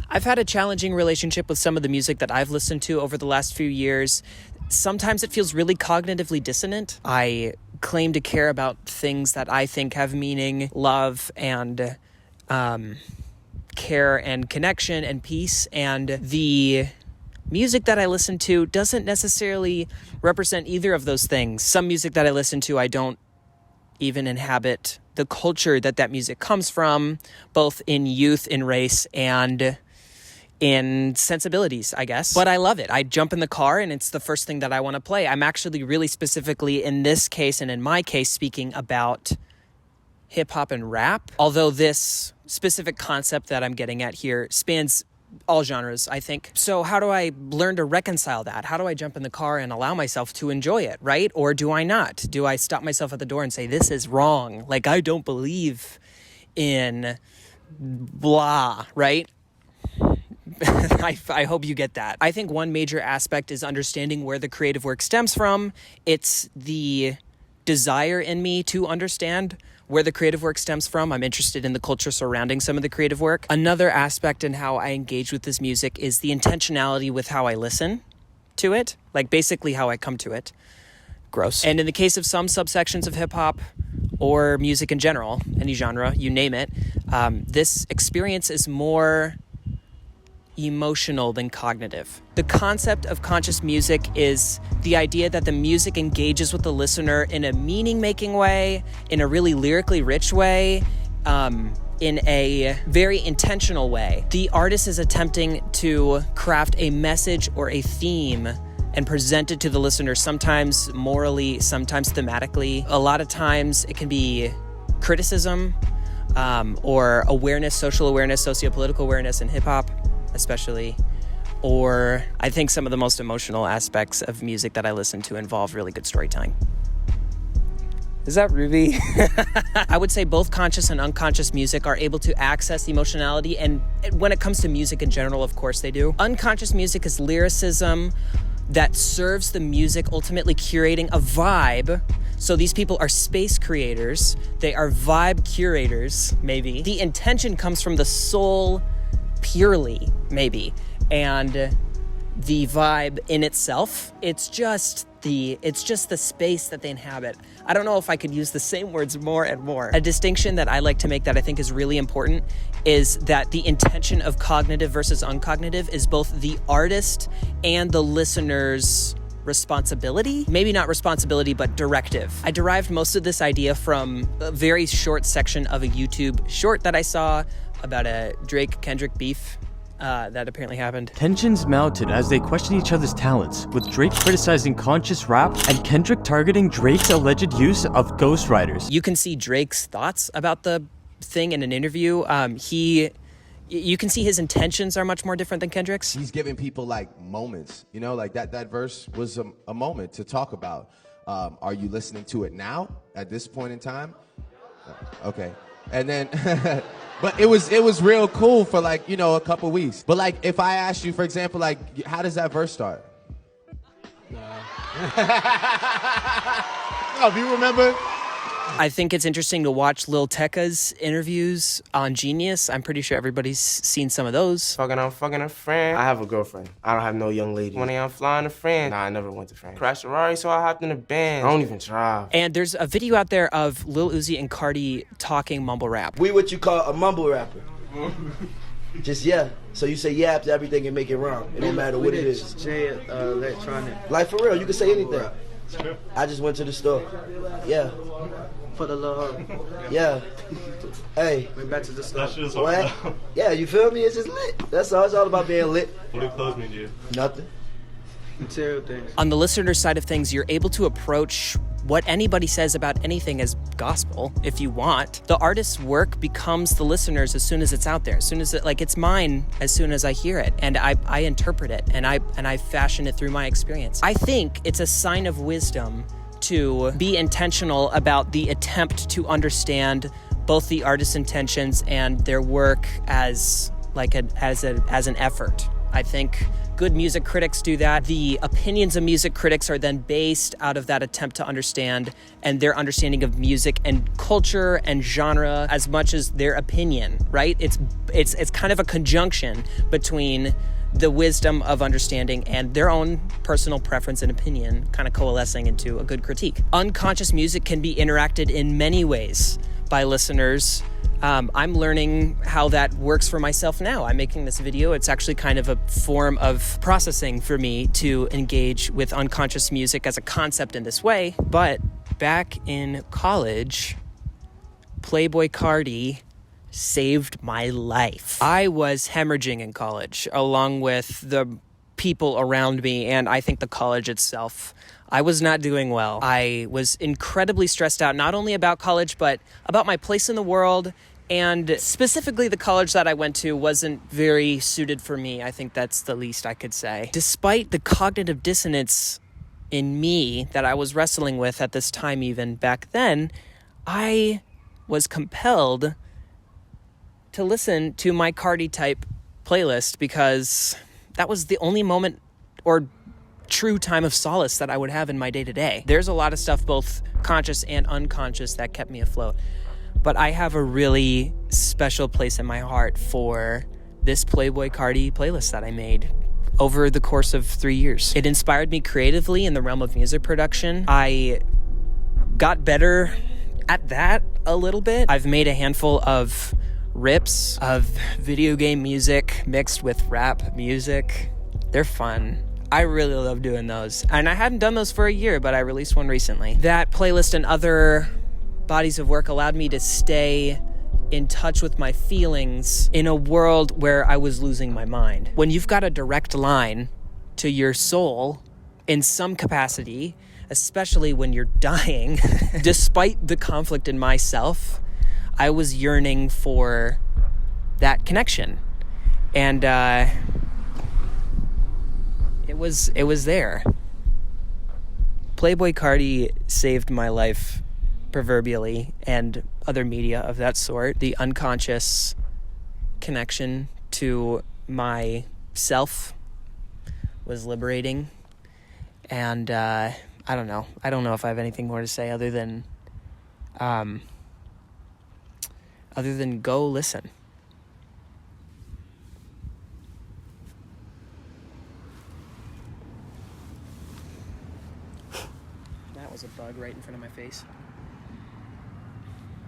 I've had a challenging relationship with some of the music that I've listened to over the last few years. Sometimes it feels really cognitively dissonant. I claim to care about things that I think have meaning, love, and care and connection and peace, and the music that I listen to doesn't necessarily represent either of those things. Some music that I listen to, I don't even inhabit the culture that music comes from, both in youth, in race, and in sensibilities, I guess. But I love it. I jump in the car and it's the first thing that I want to play. I'm actually really specifically, in this case and in my case, speaking about hip-hop and rap, although this specific concept that I'm getting at here spans all genres, I think. So how do I learn to reconcile that? How do I jump in the car and allow myself to enjoy it, right? Or do I not? Do I stop myself at the door and say, this is wrong? Like, I don't believe in blah, right? I hope you get that. I think one major aspect is understanding where the creative work stems from. It's the desire in me to understand where the creative work stems from. I'm interested in the culture surrounding some of the creative work. Another aspect in how I engage with this music is the intentionality with how I listen to it, like basically how I come to it. Gross. And in the case of some subsections of hip hop or music in general, any genre, you name it, this experience is more emotional than cognitive. The concept of conscious music is the idea that the music engages with the listener in a meaning-making way, in a really lyrically rich way, in a very intentional way. The artist is attempting to craft a message or a theme and present it to the listener, sometimes morally, sometimes thematically. A lot of times it can be criticism or awareness, social awareness, socio-political awareness in hip-hop, especially, or I think some of the most emotional aspects of music that I listen to involve really good storytelling. Is that Ruby? I would say both conscious and unconscious music are able to access emotionality, and when it comes to music in general, of course they do. Unconscious music is lyricism that serves the music, ultimately curating a vibe. So these people are space creators. They are vibe curators, maybe. The intention comes from the soul purely, maybe, and the vibe in itself, it's just the space that they inhabit. I don't know if I could use the same words more and more. A distinction that I like to make that I think is really important is that the intention of cognitive versus uncognitive is both the artist and the listener's responsibility. Maybe not responsibility, but directive. I derived most of this idea from a very short section of a YouTube short that I saw about a Drake-Kendrick beef that apparently happened. Tensions mounted as they questioned each other's talents, with Drake criticizing conscious rap and Kendrick targeting Drake's alleged use of ghostwriters. You can see Drake's thoughts about the thing in an interview. You can see his intentions are much more different than Kendrick's. He's giving people like moments, you know, like that verse was a moment to talk about. Are you listening to it now at this point in time? Okay. And then, but it was real cool for like, you know, a couple weeks. But like, if I asked you, for example, like, how does that verse start? Oh, do you remember? I think it's interesting to watch Lil Tecca's interviews on Genius. I'm pretty sure everybody's seen some of those. I'm fucking a friend. I have a girlfriend. I don't have no young lady. When I'm flying a friend, nah, I never went to friend. Crashed a Rari, so I hopped in a band. I don't even drive. And there's a video out there of Lil Uzi and Cardi talking mumble rap. We what you call a mumble rapper. Just yeah. So you say yeah after everything and make it wrong. It don't matter what it is. Electronic. Like for real, you can say anything. I just went to the store. Yeah. For the love. Yeah. Hey. Went back to the store. That shit is What? hard. Yeah, you feel me? It's just lit. That's all. It's all about being lit. What do clothes mean to you? Nothing. Material things. On the listener side of things, you're able to approach what anybody says about anything as gospel, if you want. The artist's work becomes the listener's as soon as it's out there, as soon as it's mine as soon as I hear it, and I interpret it, and I fashion it through my experience. I think it's a sign of wisdom to be intentional about the attempt to understand both the artist's intentions and their work as an effort. I think good music critics do that. The opinions of music critics are then based out of that attempt to understand, and their understanding of music and culture and genre as much as their opinion, right? It's kind of a conjunction between the wisdom of understanding and their own personal preference and opinion kind of coalescing into a good critique. Unconscious music can be interacted in many ways by listeners. I'm learning how that works for myself now. I'm making this video. It's actually kind of a form of processing for me to engage with unconscious music as a concept in this way. But back in college, Playboi Carti saved my life. I was hemorrhaging in college, along with the people around me, and I think the college itself. I was not doing well. I was incredibly stressed out, not only about college, but about my place in the world, and specifically the college that I went to wasn't very suited for me. I think that's the least I could say. Despite the cognitive dissonance in me that I was wrestling with at this time, even back then, I was compelled to listen to my Carti type playlist because that was the only moment or true time of solace that I would have in my day-to-day. There's a lot of stuff, both conscious and unconscious, that kept me afloat. But I have a really special place in my heart for this Playboi Carti playlist that I made over the course of 3 years. It inspired me creatively in the realm of music production. I got better at that a little bit. I've made a handful of rips of video game music mixed with rap music. They're fun. I really love doing those. And I hadn't done those for a year, but I released one recently. That playlist and other bodies of work allowed me to stay in touch with my feelings in a world where I was losing my mind. When you've got a direct line to your soul in some capacity, especially when you're dying, despite the conflict in myself, I was yearning for that connection. And it was there. Playboi Carti saved my life, proverbially, and other media of that sort. The unconscious connection to myself was liberating. And I don't know. I don't know if I have anything more to say other than go listen. That was a bug right in front of my face.